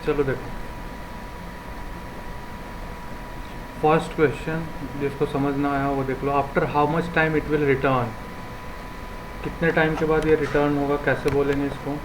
चलो देखो, first question जिसको समझ ना आया वो देख लो। After how much time it will return, कितने टाइम के बाद ये रिटर्न होगा, कैसे बोलेंगे इसको।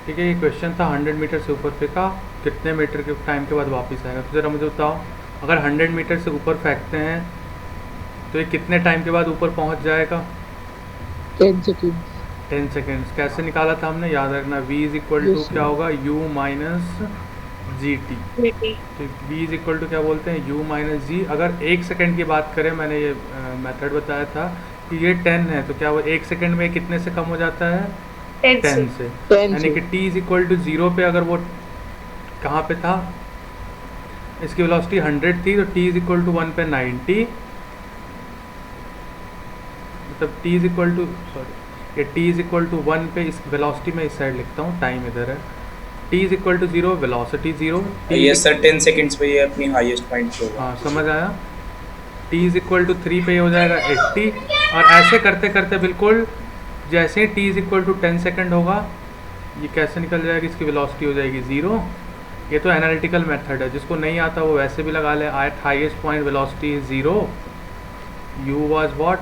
ठीक है, ये क्वेश्चन था 100 मीटर से ऊपर फेंका, कितने मीटर के टाइम के बाद वापस आएगा। तो ज़रा मुझे बताओ, अगर 100 मीटर से ऊपर फेंकते हैं तो ये कितने टाइम के बाद ऊपर पहुंच जाएगा। 10 seconds. 10 सेकेंड्स। कैसे निकाला था हमने, याद रखना, v is equal to Yes, क्या sir. होगा, u माइनस जी टी। बेटी। तो v इज इक्वल टू क्या बोलते हैं, u माइनस जी। अगर 1 सेकेंड की बात करें, मैंने ये मेथड बताया था कि ये 10 है, तो क्या वो 1 सेकेंड में कितने से कम हो जाता है, 10 से। 10 से। 10 यानी से. कि t इज इक्वल टू 0 पे अगर वो कहाँ पे था, इसकी वेलोसिटी 100 थी, तो t इज इक्वल टू 1 पे 90, मतलब t is equal to, sorry, ये t इज इक्वल टू 1 पे, इस वेलोसिटी में इस साइड लिखता हूँ, टाइम इधर है। t is equal to 0, velocity 0। Yes sir, 10 seconds पे ये अपनी हाईएस्ट पॉइंट पे होगा। हाँ समझ आया। t इज इक्वल टू 3 पे ये हो जाएगा 80, और ऐसे करते करते बिल्कुल जैसे ही t is equal to 10 second होगा, ये कैसे निकल जाएगी, इसकी वेलोसिटी हो जाएगी 0। ये तो एनालिटिकल मेथड है, जिसको नहीं आता वो वैसे भी लगा ले। At highest point velocity is 0, u was what,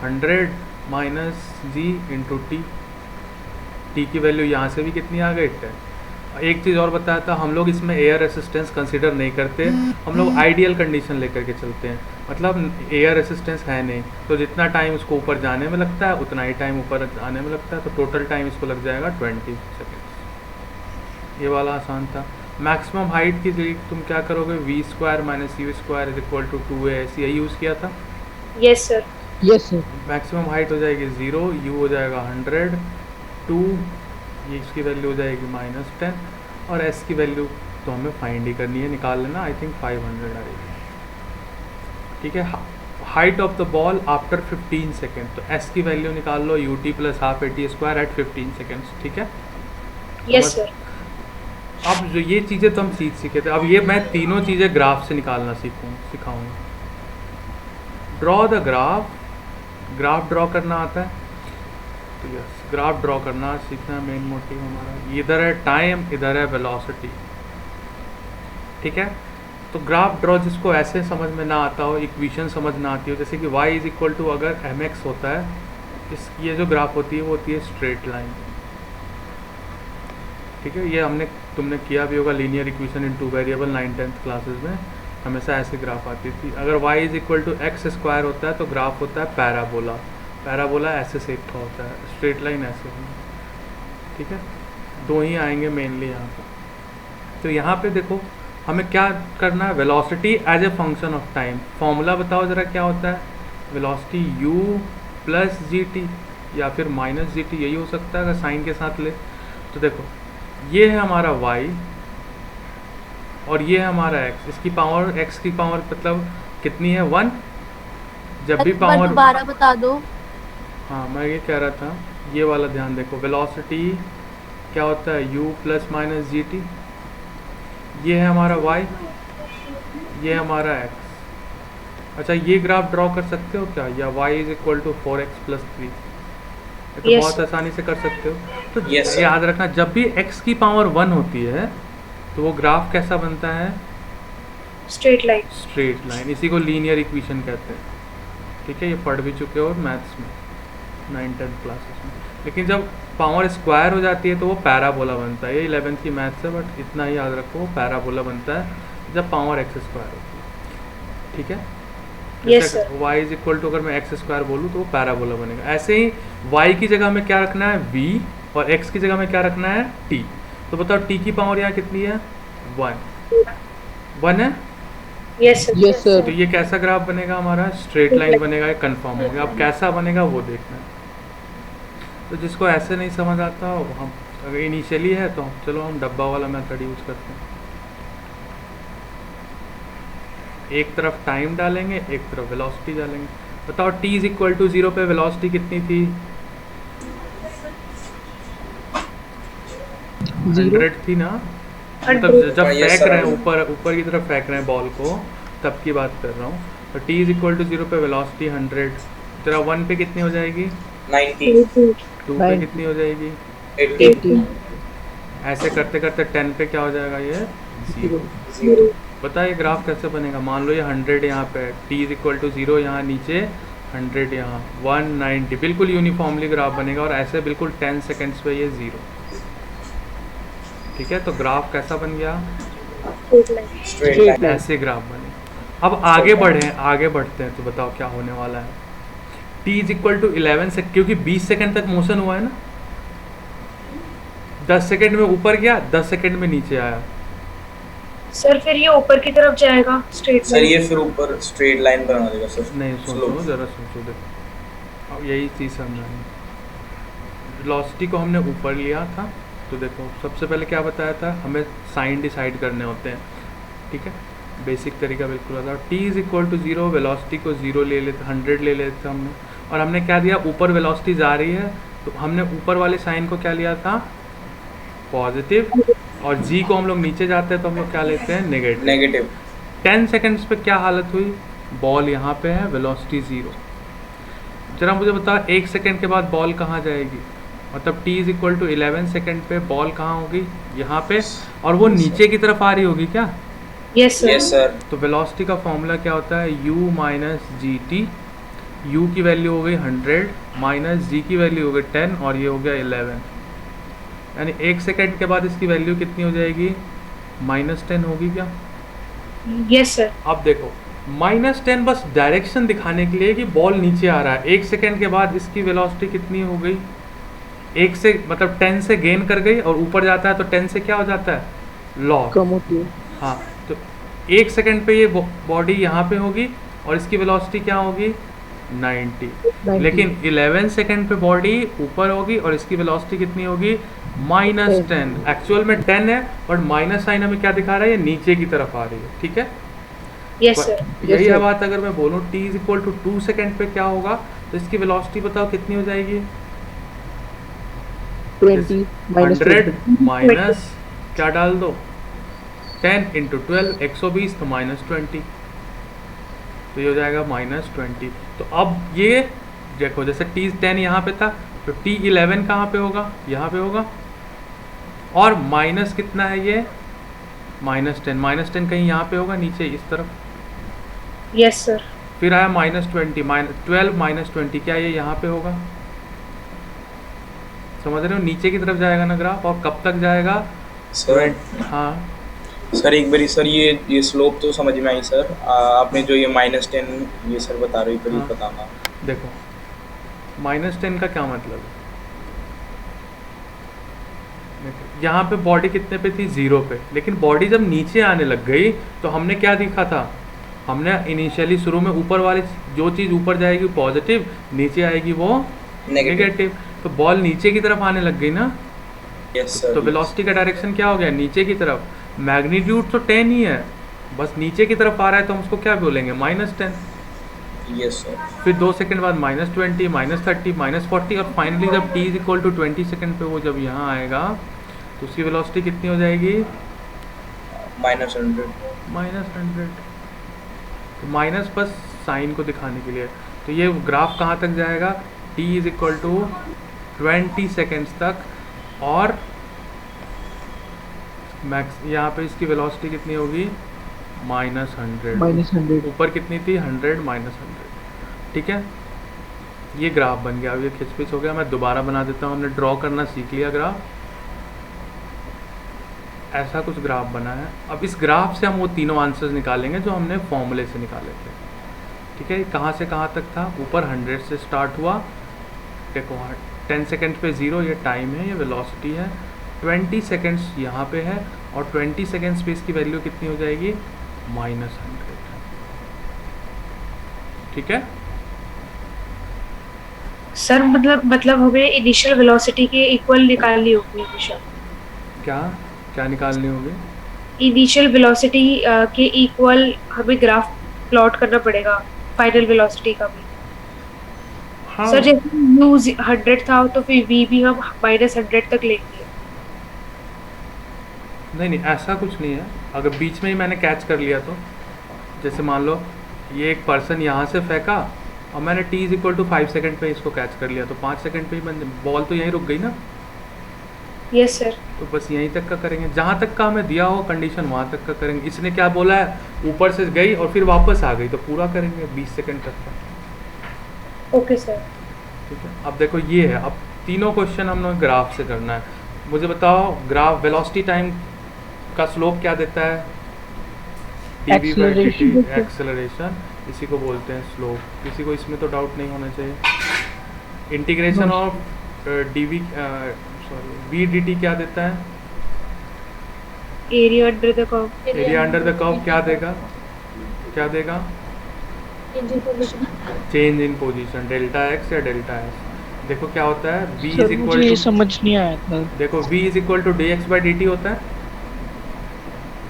100 minus g into t की वैल्यू यहाँ से भी कितनी आ गई, 10। एक चीज़ और बताया था, हम लोग इसमें एयर रेसिस्टेंस कंसीडर नहीं करते, हम लोग आइडियल कंडीशन लेकर के चलते हैं। मतलब एयर रेसिस्टेंस है नहीं, तो जितना टाइम उसको ऊपर जाने में लगता है उतना ही टाइम ऊपर आने में लगता है, तो टोटल टाइम इसको लग जाएगा 20 सेकेंड्स। ये वाला आसान था। मैक्सिमम हाइट की जगह तुम क्या करोगे, v square minus u square is equal to 2a, ऐसे यही यूज़ किया था। Yes sir. Yes, sir. Maximum height हो जाएगी 0, u हो जाएगा 100, 2, ये इसकी वैल्यू हो जाएगी -10, और s की वैल्यू तो हमें फाइंड ही करनी है, निकाल लेना। आई थिंक 500 आएगी। ठीक है, height of the ball after 15 second, तो s की वैल्यू निकाल लो, ut plus half at square at 15 seconds. ठीक है, यस सर। अब जो ये चीज़ें तो हम सीखे थे, अब ये मैं तीनों चीज़ें ग्राफ से निकालना सिखाऊंगा। ड्रॉ द ग्राफ ड्रॉ करना आता है, तो यस, ग्राफ ड्रॉ करना सीखना मेन मोटिव हमारा। इधर है टाइम, इधर है वेलोसिटी। ठीक है, तो ग्राफ ड्रॉ जिसको ऐसे समझ में ना आता हो, इक्वेशन समझ ना आती हो, जैसे कि y इज इक्वल टू अगर mx होता है, इस ये जो ग्राफ होती है वो होती है स्ट्रेट लाइन। ठीक है, ये तुमने किया भी होगा, linear equation in 2 variable 9th-10th classes में हमेशा ऐसे ग्राफ आती थी। अगर y is equal to x square होता है तो ग्राफ होता है पैराबोला। पैराबोला ऐसे शेप का होता है, स्ट्रेट लाइन ऐसे होगी। ठीक है, दो ही आएंगे मेनली यहाँ पे। तो यहाँ पे देखो हमें क्या करना है, velocity as a function of time. Formula बताओ ज़रा क्या होता है, velocity u plus g t या फिर माइनस जी टी, यही हो सकता है अगर साइन के साथ ले। तो देखो ये है हमारा y और ये है हमारा x, इसकी पावर x की पावर मतलब कितनी है, 1। जब भी एक बार पावर, दोबारा बता दो। हाँ मैं ये कह रहा था, ये वाला ध्यान देखो, वेलोसिटी क्या होता है, u plus minus g T, ये है हमारा y, ये है हमारा x। अच्छा, ये ग्राफ ड्रॉ कर सकते हो क्या, या y is equal to 4x plus 3, ये तो Yes, बहुत sir. आसानी से कर सकते हो। तो Yes, sir. याद रखना, जब भी x की पावर 1 होती है तो वो ग्राफ कैसा बनता है, स्ट्रेट लाइन। Straight line. इसी को लीनियर इक्वेशन कहते हैं। ठीक है, ये पढ़ भी चुके हो मैथ्स में 9th-10th क्लासेस में। लेकिन जब पावर स्क्वायर हो जाती है तो वो पैराबोला बनता है। ये 11th की मैथ्स है, बट इतना ही याद रखो, वो पैराबोला बनता है जब पावर एक्स स्क्वायर होती है। ठीक है, Yes, sir. y is equal to अगर मैं एक्स स्क्वायर बोलूँ तो वो पैराबोला बनेगा। ऐसे ही y की जगह में क्या रखना है, v, और x की जगह में क्या रखना है, t। तो बताओ t की पावर यहाँ कितनी है, 1 है। Yes sir. Yes, sir. तो ये कैसा ग्राफ बनेगा हमारा, स्ट्रेट लाइन बनेगा, ये कंफर्म हो गया। अब कैसा बनेगा वो देखना है। तो जिसको ऐसे नहीं समझ आता, हम अगर इनिशियली है तो चलो हम डब्बा वाला मेथड यूज़ करते हैं। एक तरफ टाइम डालेंगे, एक तरफ वेलोसिटी डालेंगे। बताओ t इज इक्वल टू 0 पे वेलोसिटी कितनी थी, 0. 100 थी ना। मतलब 100 जब yes, फेंक sir, रहे हैं I know. ऊपर की तरफ फेंक रहे हैं बॉल को, तब की बात कर रहा हूँ। तो t इज इक्वल टू 0 पे वेलोसिटी 100, तेरा 1 पे कितनी हो जाएगी, 90, 2 पे 90, कितनी हो जाएगी, 80, 80, ऐसे करते करते 10 पे क्या हो जाएगा, ये 0। 0, 0. पता है ये ग्राफ कैसे बनेगा, मान लो ये 100 यहाँ पे है, t इज इक्वल टू 0 यहाँ नीचे, 100 यहाँ, 190, बिल्कुल यूनिफॉर्मली ग्राफ बनेगा और ऐसे बिल्कुल 10 सेकेंड्स पे ये 0। ठीक है, तो ग्राफ कैसा बन गया, straight line. Straight Straight line. line. ऐसे ग्राफ बने। अब आगे बढ़ते हैं, तो बताओ क्या होने वाला है। t इज इक्वल टू 11 से, क्योंकि 20 सेकंड तक मोशन हुआ है ना, 10 सेकंड में ऊपर गया, 10 सेकंड में नीचे आया। सर फिर ये ऊपर की तरफ जाएगा स्ट्रेट सर ये फिर ऊपर स्ट्रेट लाइन बना देगा सर. नहीं सोचो, Slope. ज़रा सोचो, देखो अब यही चीज़ समझानी। वेलोसिटी को हमने ऊपर लिया था, तो देखो सबसे पहले क्या बताया था, हमें साइन डिसाइड करने होते हैं। ठीक है, बेसिक तरीका बिल्कुल आता है। t is equal to 0, velocity को 0 ले लेते, 100 ले लेते हमने, और हमने क्या दिया, ऊपर वेलोसिटी जा रही है, तो हमने ऊपर वाले साइन को क्या लिया था, पॉजिटिव, और g को हम लोग नीचे जाते हैं तो हम लोग क्या लेते हैं, नेगेटिव। नेगेटिव. 10 सेकंड्स पे क्या हालत हुई, बॉल यहाँ पे है, वेलोसिटी 0। जरा मुझे बताओ 1 सेकंड के बाद बॉल कहाँ जाएगी, मतलब t is equal to 11 second पे बॉल कहाँ होगी, यहाँ पे, और वो नीचे की तरफ आ रही होगी क्या। Yes sir yes sir. तो वेलोसिटी का फॉर्मूला क्या होता है, u minus g T, u की वैल्यू हो गई 100 माइनस g की वैल्यू हो गई 10 और ये हो गया 11, यानी 1 सेकंड के बाद इसकी वैल्यू कितनी हो जाएगी, -10 होगी क्या। यस सर अब देखो -10 बस डायरेक्शन दिखाने के लिए कि बॉल नीचे आ रहा है। 1 सेकंड के बाद इसकी वेलोसिटी कितनी हो गई, 1 से मतलब 10 से गेन कर गई, और ऊपर जाता है तो 10 से क्या हो जाता है, लॉस। कम होती है। हाँ, तो 1 सेकंड पे ये बॉडी यहाँ पे होगी और इसकी वेलोसिटी क्या होगी, 90। 90. लेकिन 11 सेकंड पे बॉडी ऊपर होगी और इसकी वेलोसिटी कितनी होगी, -10। एक्चुअल में 10 है, बट माइनस साइन हमें क्या दिखा रहा है, ये नीचे की तरफ आ रही है। ठीक है, यस सर यही sir. है बात। अगर मैं बोलूँ t is equal to 2 second पे क्या होगा, तो इसकी वेलोसिटी बताओ कितनी हो जाएगी, 20 minus 100 20. माइनस क्या डाल दो, 10 इंटू 12, 120, तो -20, तो ये हो जाएगा -20। तो अब ये देखो, जैसे t10 यहाँ पे था, तो t11 कहाँ पे होगा, यहाँ पे होगा, और माइनस कितना है ये, -10, -10 कहीं यहाँ पे होगा नीचे इस तरफ, यस सर फिर आया -20, 12 -20, क्या ये यहाँ पे होगा, समझ रहे हो, नीचे की तरफ जाएगा ना ग्राफ, और कब तक जाएगा, सर हाँ सर एक बारी सर ये स्लोप तो समझ में आई सर. आपने जो ये -10 ये सर बता रही पर ये हाँ। बताना. देखो -10 का क्या मतलब है, देखो यहाँ पे बॉडी कितने पे थी, 0 पे, लेकिन बॉडी जब नीचे आने लग गई तो हमने क्या देखा था, हमने इनिशियली शुरू में ऊपर वाली जो चीज़ ऊपर जाएगी पॉजिटिव, नीचे आएगी वो नेगेटिव. नेगेटिव, तो बॉल नीचे की तरफ आने लग गई ना, यस सर. तो वेलोसिटी का डायरेक्शन क्या हो गया, नीचे की तरफ। मैग्नीट्यूड तो 10 ही है, बस नीचे की तरफ आ रहा है, तो हम उसको क्या बोलेंगे, -10। Yes sir. फिर 2 सेकंड बाद -20, -30, -40, और फाइनली जब t is equal to 20 second पे वो जब यहाँ आएगा, तो उसकी वेलोसिटी कितनी हो जाएगी, -100. -100। तो माइनस बस साइन को दिखाने के लिए। तो ये ग्राफ कहाँ तक जाएगा, t is equal to 20 seconds तक, और मैक्स यहाँ पे इसकी वेलोसिटी कितनी होगी, -100। -100. ऊपर कितनी थी, 100 -100। ठीक है, ये ग्राफ बन गया। अब ये खिचपिच हो गया, मैं दोबारा बना देता हूँ। हमने ड्रॉ करना सीख लिया ग्राफ, ऐसा कुछ ग्राफ बना है। अब इस ग्राफ से हम वो तीनों आंसर्स निकालेंगे जो हमने फॉर्मूले से निकाले थे। ठीक है, कहाँ से कहाँ तक था, ऊपर 100 से स्टार्ट हुआ, देखो 10 सेकेंड पे 0 ये टाइम है, ये वेलोसिटी है, 20 सेकेंड्स यहाँ पे है, और 20 सेकेंड्स पे इसकी वैल्यू कितनी हो जाएगी, -100। ठीक है, सर मतलब हमें इनिशियल वेलोसिटी के इक्वल निकालनी होगी हमेशा। क्या क्या निकालनी होगी, इनिशियल वेलोसिटी के इक्वल हमें ग्राफ प्लॉट करना पड़ेगा फाइनल वेलोसिटी का भी। हाँ सर जैसे u 100 था तो फिर v भी हम -100 तक लेंगे। नहीं नहीं ऐसा कुछ नहीं है, अगर बीच में ही मैंने कैच कर लिया तो, जैसे मान लो ये एक पर्सन यहाँ से फेंका और मैंने t is equal to 5 second पे इसको कैच कर लिया, तो 5 सेकेंड पे ही बॉल तो यहीं रुक गई ना। Yes sir. तो बस यहीं तक का करेंगे, जहाँ तक का हमें दिया हो कंडीशन वहाँ तक का करेंगे। इसने क्या बोला है, ऊपर से गई और फिर वापस आ गई, तो पूरा करेंगे 20 सेकेंड तक का। Okay sir. ठीक है, अब देखो ये है, अब तीनों क्वेश्चन हम लोग ग्राफ से करना है। मुझे बताओ ग्राफ वेलोसिटी टाइम का स्लोप क्या देता है, Acceleration। एक्सेलरेशन, इसी को बोलते हैं स्लोप। किसी को इसमें तो डाउट नहीं होना चाहिए। Integration of d v sorry v d t क्या देता है, area under the curve. Area under the curve क्या देगा, क्या देगा, change in position, delta x या डेल्टा एस। देखो क्या होता है, v सर इज मुझे इक्वल ये टू, समझ नहीं आया था। देखो v is equal to d x by d t होता है,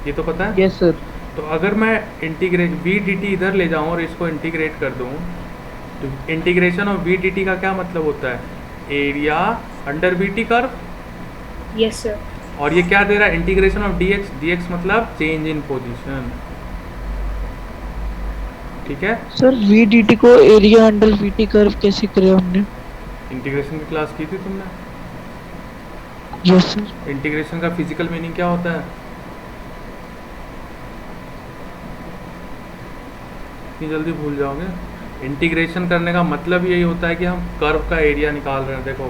ये तो पता है। Yes sir. तो अगर मैं इंटीग्रेट वी डी टी इधर ले जाऊँ और इसको इंटीग्रेट कर दूँ, तो integration of v d t का क्या मतलब होता है, area under v t curve. Yes sir. और ये क्या दे रहा है, इंटीग्रेशन ऑफ डी एक्स मतलब चेंज इन पोजीशन। ठीक है, सर VDT को एरिया अंडर VT कर्व कैसे करे हमने? इंटीग्रेशन की क्लास की थी तुमने। Yes sir. इंटीग्रेशन का फिजिकल मीनिंग क्या होता है, इतनी जल्दी भूल जाओगे। इंटीग्रेशन करने का मतलब यही होता है कि हम कर्व का एरिया निकाल रहे हैं। देखो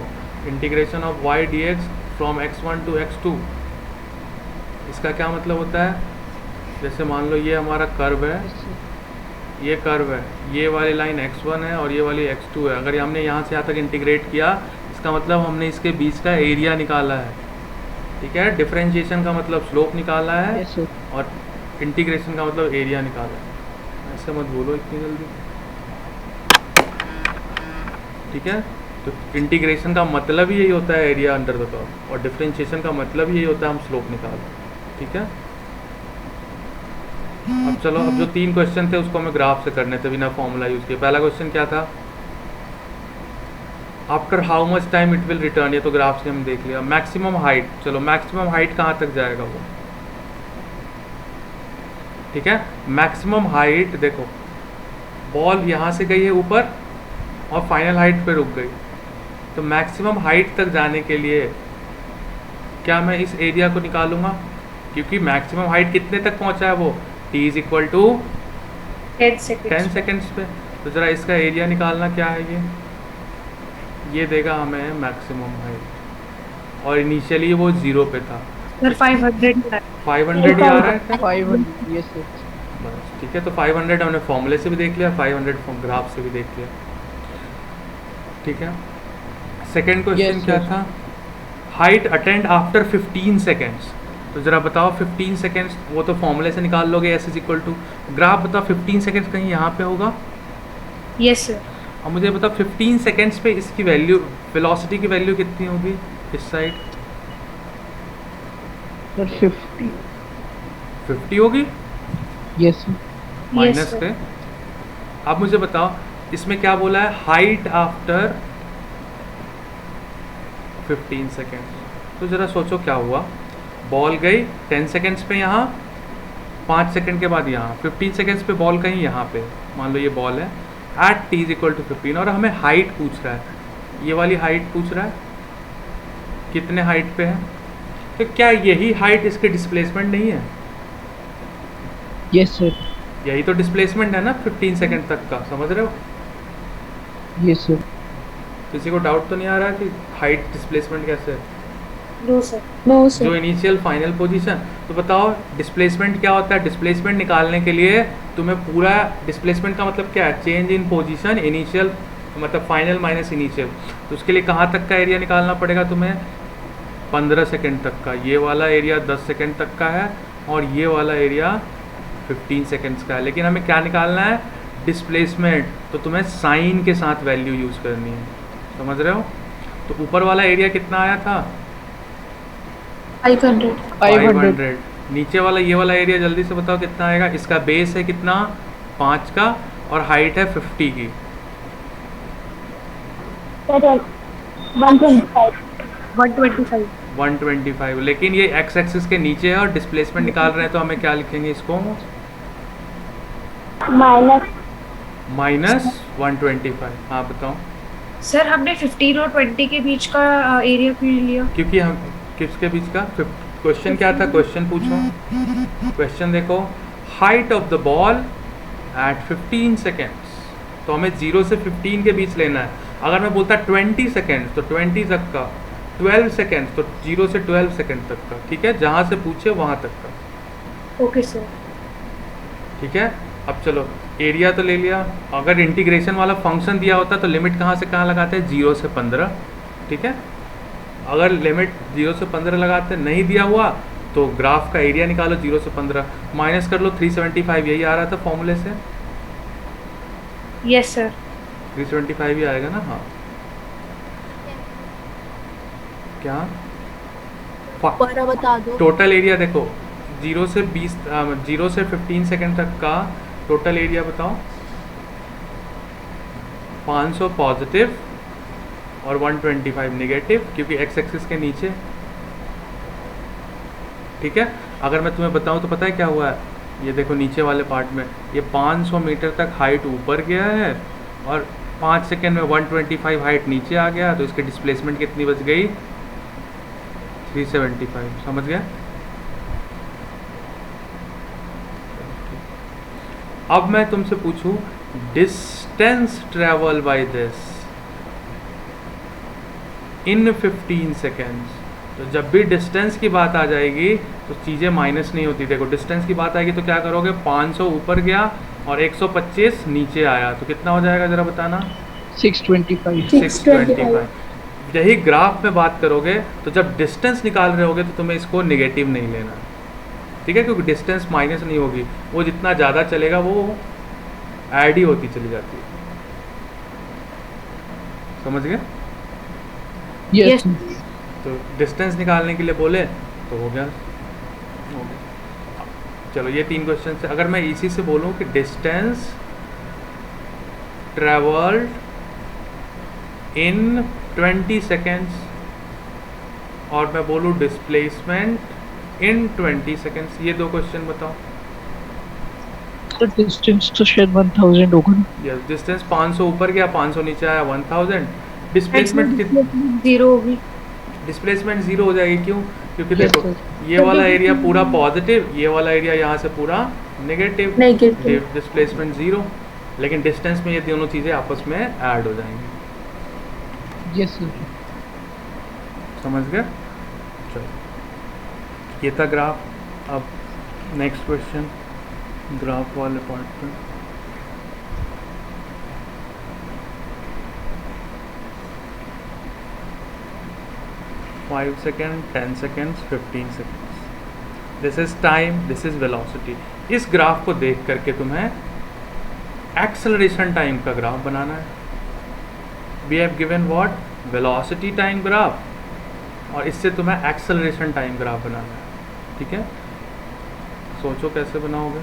integration of y dx from x1 to x2, इसका क्या मतलब होता है, जैसे मान लो ये हमारा कर्व है, ये कर्व है, ये वाली लाइन x1 है और ये वाली x2 है। अगर हमने यहाँ से यहाँ तक इंटीग्रेट किया, इसका मतलब हमने इसके बीच का एरिया निकाला है। ठीक है, डिफरेंशिएशन का मतलब स्लोप निकाला है यस सर। और इंटीग्रेशन का मतलब एरिया निकाला है। ऐसे मत बोलो इतनी जल्दी। ठीक है, तो इंटीग्रेशन का मतलब ही यही होता है एरिया अंडर द कर्व, और डिफरेंशिएशन का मतलब ही यही होता है हम स्लोप निकाल। ठीक है, अब चलो, अब जो 3 क्वेश्चन थे उसको हमें ग्राफ से करने थे बिना फॉर्मूला यूज किए। पहला क्वेश्चन क्या था, after how much time it will return, ये तो ग्राफ से हम देख लिया। मैक्सिमम हाइट, चलो मैक्सिमम हाइट कहाँ तक जाएगा वो। ठीक है, मैक्सिमम हाइट देखो, बॉल यहाँ से गई है ऊपर और फाइनल हाइट पे रुक गई, तो मैक्सिमम हाइट तक जाने के लिए क्या मैं इस एरिया को निकालूंगा, क्योंकि मैक्सिमम हाइट कितने तक पहुंचा है वो, t is equal to 10 10 seconds पे। तो ज़रा इसका एरिया निकालना क्या है, ये देगा हमें मैक्सिमम हाइट, और इनिशियली वो 0 पे था। सर 500 500 ही आ रहा है क्या? 500। Yes sir. बस ठीक है, तो 500 हमने फॉर्मूले से भी देख लिया, 500 ग्राफ से भी देख लिया। ठीक है, सेकेंड क्वेश्चन Yes, क्या sir. था, हाइट अटेंड आफ्टर 15 सेकेंड्स। तो ज़रा बताओ 15 सेकेंड्स, वो तो फॉर्मूले से निकाल लोगे, s is equal to, graph बताओ 15 सेकेंड्स कहीं यहाँ पे होगा। Yes sir. और मुझे बताओ 15 सेकेंड्स पे इसकी वैल्यू, वेलोसिटी की वैल्यू कितनी होगी इस साइड, सर 50। 50 होगी यस सर। Minus sir. पे। अब मुझे बताओ इसमें क्या बोला है, हाइट आफ्टर 15 सेकेंड्स। तो ज़रा सोचो क्या हुआ, बॉल गई 10 सेकेंड्स पे यहाँ, 5 सेकेंड के बाद यहाँ, 15 सेकेंड्स पे बॉल कहीं यहाँ पे, मान लो ये बॉल है, at t is equal to 15, और हमें हाइट पूछ रहा है, ये वाली हाइट पूछ रहा है, कितने हाइट पे है। तो क्या यही हाइट इसके डिस्प्लेसमेंट नहीं है, यस सर। यही तो डिस्प्लेसमेंट है ना 15 सेकेंड तक का, समझ रहे हो। Yes sir. किसी को डाउट तो नहीं आ रहा कि हाइट डिस्प्लेसमेंट कैसे है, नो सर। नो जो इनिशियल फाइनल पोजीशन। तो बताओ डिस्प्लेसमेंट क्या होता है, डिस्प्लेसमेंट निकालने के लिए तुम्हें पूरा, डिस्प्लेसमेंट का मतलब क्या है, चेंज इन पोजीशन, इनिशियल मतलब फाइनल माइनस इनिशियल। तो उसके लिए कहाँ तक का एरिया निकालना पड़ेगा तुम्हें, 15 सेकेंड तक का। ये वाला एरिया 10 सेकेंड तक का है और ये वाला एरिया 15 सेकेंड्स का है। लेकिन हमें क्या निकालना है, डिस्प्लेसमेंट। तो तुम्हें साइन के साथ वैल्यू यूज़ करनी है, समझ रहे हो। तो ऊपर वाला एरिया कितना आया था, 500। 500। नीचे वाला ये वाला एरिया जल्दी से बताओ कितना आएगा, इसका बेस है कितना, 5 का, और हाइट है 50 की। 125। 125, लेकिन ये एक्स एक्सिस के नीचे है और डिस्प्लेसमेंट निकाल रहे हैं, तो हमें क्या लिखेंगे इसको? माइनस 125। हाँ बताओ। सर हमने 15 और 20 के बीच का एरिया क्यों लिया? क्योंकि हम किसके बीच का? क्वेश्चन क्या था? क्वेश्चन पूछो। क्वेश्चन देखो, height of the ball at 15 seconds, तो हमें 0 से 15 के बीच लेना है। अगर मैं बोलता 20 सेकेंड्स तो 20 तक का, 12 सेकेंड्स तो 0 से 12 सेकेंड तक का, ठीक है? जहाँ से पूछे वहाँ तक का। Okay sir. ठीक है, अब चलो एरिया तो ले लिया। अगर इंटीग्रेशन वाला फंक्शन दिया होता तो लिमिट कहाँ से कहाँ लगाते हैं? 0 से 15, ठीक है? अगर लिमिट 0 से 15 लगाते, नहीं दिया हुआ तो ग्राफ का एरिया निकालो 0 से 15, माइनस कर लो 375, यही आ रहा था फॉर्मूले से। Yes sir. 375 ही आएगा ना? हाँ। क्या दोबारा बता दो। टोटल एरिया देखो, 0 से 15 सेकंड तक का टोटल एरिया बताओ। 500 पॉजिटिव और 125 नेगेटिव, क्योंकि एक्स एक्सिस के नीचे, ठीक है? अगर मैं तुम्हें बताऊं तो पता है क्या हुआ है? ये देखो नीचे वाले पार्ट में, ये 500 मीटर तक हाइट ऊपर गया है और 5 सेकेंड में 125 हाइट नीचे आ गया, तो इसकी डिस्प्लेसमेंट कितनी बच गई? 375। समझ गया? अब मैं तुमसे पूछूं, distance travel by this in 15 seconds, तो जब भी डिस्टेंस की बात आ जाएगी तो चीज़ें माइनस नहीं होती। देखो डिस्टेंस की बात आएगी तो क्या करोगे? 500 ऊपर गया और 125 नीचे आया, तो कितना हो जाएगा ज़रा बताना? 625। 625। यही ग्राफ में बात करोगे तो जब डिस्टेंस निकाल रहे होगे तो तुम्हें इसको नेगेटिव नहीं लेना, ठीक है? क्योंकि डिस्टेंस माइनस नहीं होगी, वो जितना ज़्यादा चलेगा वो ऐड ही होती चली जाती है। समझ गए? यस। तो डिस्टेंस निकालने के लिए बोले तो हो गया। चलो ये 3 क्वेश्चन से, अगर मैं इसी से बोलूँ कि डिस्टेंस ट्रेवल्ड इन 20 सेकेंड्स और मैं बोलूँ डिस्प्लेसमेंट इन 20 सेकेंड्स, ये 2 क्वेश्चन बताओ। तो डिस्टेंस तो शायद 1000 होगा ना? यस, डिस्टेंस 500 ऊपर गया, 500 नीचे आया, 1000। डिस्प्लेसमेंट कितना? जीरो होगी। डिस्प्लेसमेंट 0 हो जाएगी। क्यों? क्योंकि Yes, देखो sir. ये वाला एरिया पूरा पॉजिटिव, ये वाला एरिया यहाँ से पूरा नेगेटिव, डिस्प्लेसमेंट 0, लेकिन डिस्टेंस में ये दोनों चीज़ें आपस में ऐड हो जाएंगी। Yes sir. समझ गए? चलो ये था ग्राफ। अब नेक्स्ट क्वेश्चन ग्राफ वाले पार्ट पे। Five second, 10 seconds, 15 seconds. This is time, this is velocity. इस ग्राफ को देख करके तुम्हें एक्सेलरेशन टाइम का ग्राफ बनाना है। We have given what? Velocity time graph, और इससे तुम्हें एक्सेलरेशन टाइम ग्राफ बनाना है, ठीक है? सोचो कैसे बनाओगे?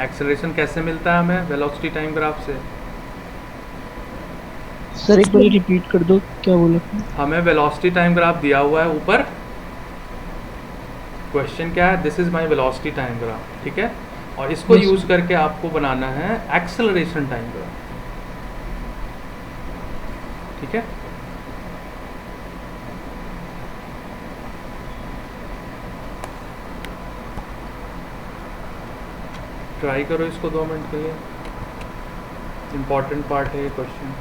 एक्सेलरेशन कैसे मिलता है हमें वेलोसिटी टाइम ग्राफ से? सर एक बार रिपीट कर दो, क्या बोला था? हमें वेलोसिटी टाइम ग्राफ दिया हुआ है ऊपर। क्वेश्चन क्या है? This is my velocity time graph, ठीक है? और इसको Yes. यूज करके आपको बनाना है एक्सेलरेशन टाइम ग्राफ, ठीक है? ट्राई करो इसको 2 मिनट के लिए, इंपॉर्टेंट पार्ट है ये क्वेश्चन।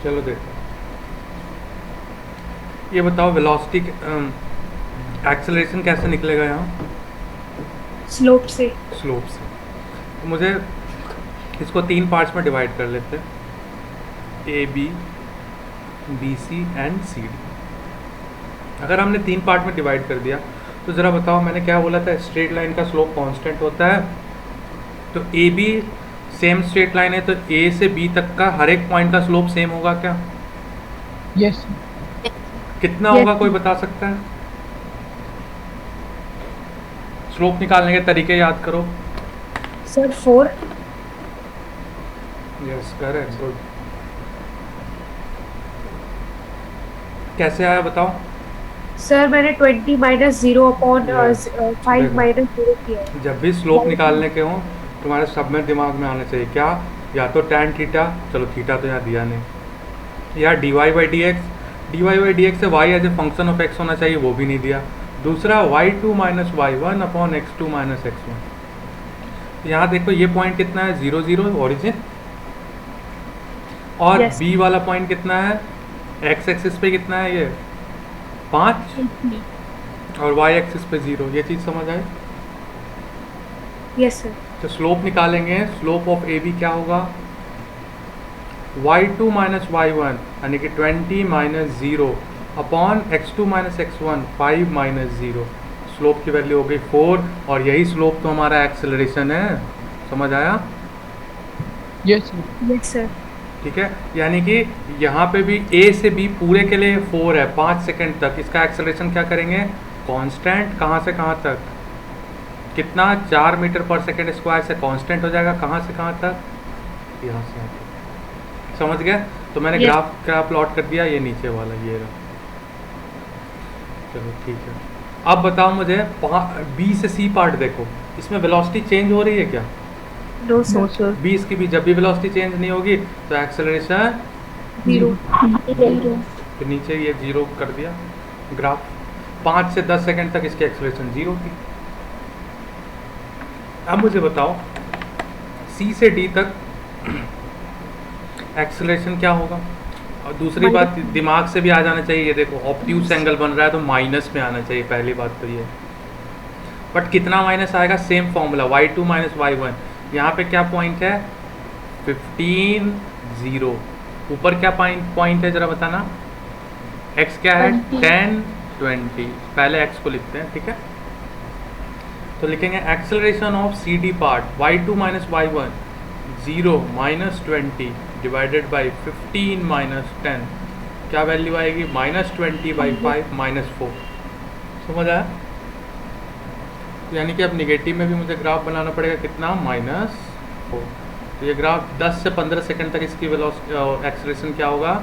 चलो देखो, ये बताओ वेलोसिटी एक्सेलरेशन कैसे निकलेगा यहाँ? स्लोप से। स्लोप से। तो मुझे इसको 3 पार्ट्स में डिवाइड कर लेते हैं, A B, B C and C D. अगर हमने 3 पार्ट में डिवाइड कर दिया तो ज़रा बताओ, मैंने क्या बोला था? स्ट्रेट लाइन का स्लोप कांस्टेंट होता है। तो A B same straight line है, तो ए से बी तक का हर एक पॉइंट का स्लोप सेम होगा क्या? यस। कितना Yes. होगा कोई बता सकता है? स्लोप निकालने के तरीके याद करो। Sir 4 yes correct, good. कैसे आया बताओ? सर मैंने 20 माइनस 0 अपॉन Yes. 5 देखो। माइनस 0 किया है। जब भी स्लोप निकालने के हों तुम्हारे सब में दिमाग में आना चाहिए क्या, या तो tan थीटा, चलो थीटा तो यहाँ दिया नहीं, या dy बाई डी एक्स से y as a function of x होना चाहिए, वो भी नहीं दिया। दूसरा y2 minus y1 upon x2 minus x1। यहाँ देखो ये पॉइंट कितना है 0 0 ओरिजिन, और Yes. b वाला पॉइंट कितना है x एक्सिस पे कितना है ये 5, और y एक्सिस पे 0। ये चीज़ समझ आए? Yes sir. तो स्लोप निकालेंगे, स्लोप ऑफ ए बी क्या होगा y2 माइनस y1 यानी कि 20 minus 0 upon x2 minus x1 5 minus 0। Slope की वैल्यू हो गई 4, और यही स्लोप तो हमारा एक्सेलरेशन है। समझ आया? Yes sir. Yes sir. ठीक है, यानी कि यहाँ पे भी a से b पूरे के लिए 4 है 5 सेकंड तक। इसका एक्सेलरेशन क्या करेंगे, कांस्टेंट। कहाँ से कहाँ तक, कितना 4 मीटर पर सेकंड स्क्वायर से कांस्टेंट हो जाएगा। कहाँ से कहाँ तक, यहाँ से यहाँ तक। समझ गए? तो मैंने Yes. ग्राफ प्लॉट कर दिया, ये नीचे वाला ये रहा। चलो ठीक है, अब बताओ मुझे बी से सी पार्ट देखो, इसमें वेलोसिटी चेंज हो रही है क्या? No no sir. Sir. B इसकी भी जब भी वेलोसिटी चेंज नहीं होगी तो एक्सेलरेशन 0। तो नीचे ये 0 कर दिया ग्राफ। 5 से 10 सेकंड तक इसकी एक्सेलरेशन 0 थी। अब मुझे बताओ सी से डी तक एक्सेलरेशन क्या होगा? और दूसरी बात दिमाग से भी आ जाना चाहिए, ये देखो ऑब्ट्यूस एंगल बन रहा है तो माइनस में आना चाहिए, पहली बात तो ये। बट कितना माइनस आएगा, same formula y2 minus y1। यहाँ पे क्या पॉइंट है 15 0। ऊपर क्या पॉइंट है जरा बताना, x क्या है 10 20। पहले x को लिखते हैं, ठीक है? तो लिखेंगे acceleration of C D part y2 minus y1 0 minus 20 divided by 15 minus 10। क्या वैल्यू आएगी, माइनस 20 बाई 5 माइनस 4। समझ आया? तो यानी कि अब निगेटिव में भी मुझे ग्राफ बनाना पड़ेगा, कितना माइनस 4। तो ये ग्राफ 10 से 15 सेकंड तक इसकी वेलोसिटी एक्सेलरेशन क्या होगा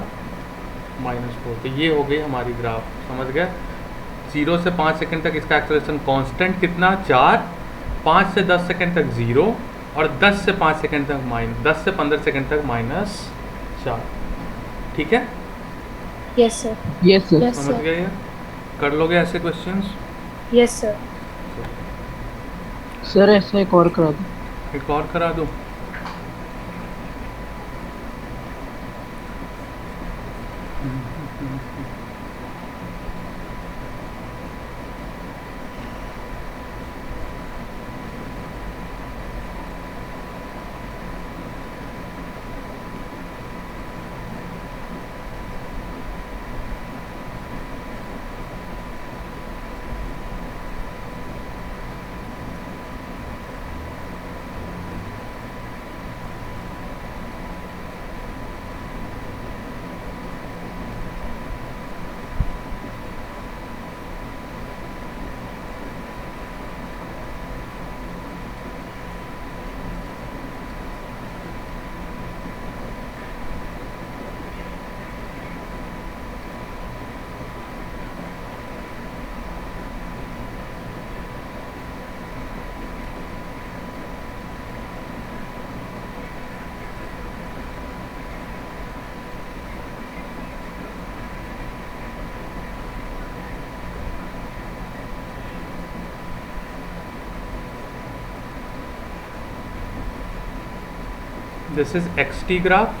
माइनस 4। तो ये हो गई हमारी ग्राफ। समझ गए? 0 से 5 सेकंड तक इसका एक्सेलरेशन कांस्टेंट कितना 4, 5 से 10 सेकंड तक 0, और 10 से 5 सेकंड तक -10 से 15 सेकंड तक -4। ठीक है? Yes sir. Yes sir. Yes समझ सर। गए? कर लोगे ऐसे क्वेश्चंस? Yes sir. सर ऐसा एक और करा दो। एक और करा दूँ? This is xt graph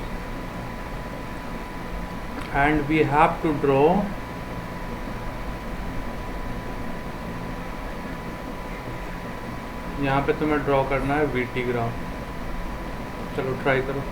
and we have to draw यहाँ पे तुम्हें ड्रॉ करना है vt ग्राफ। चलो ट्राई करो।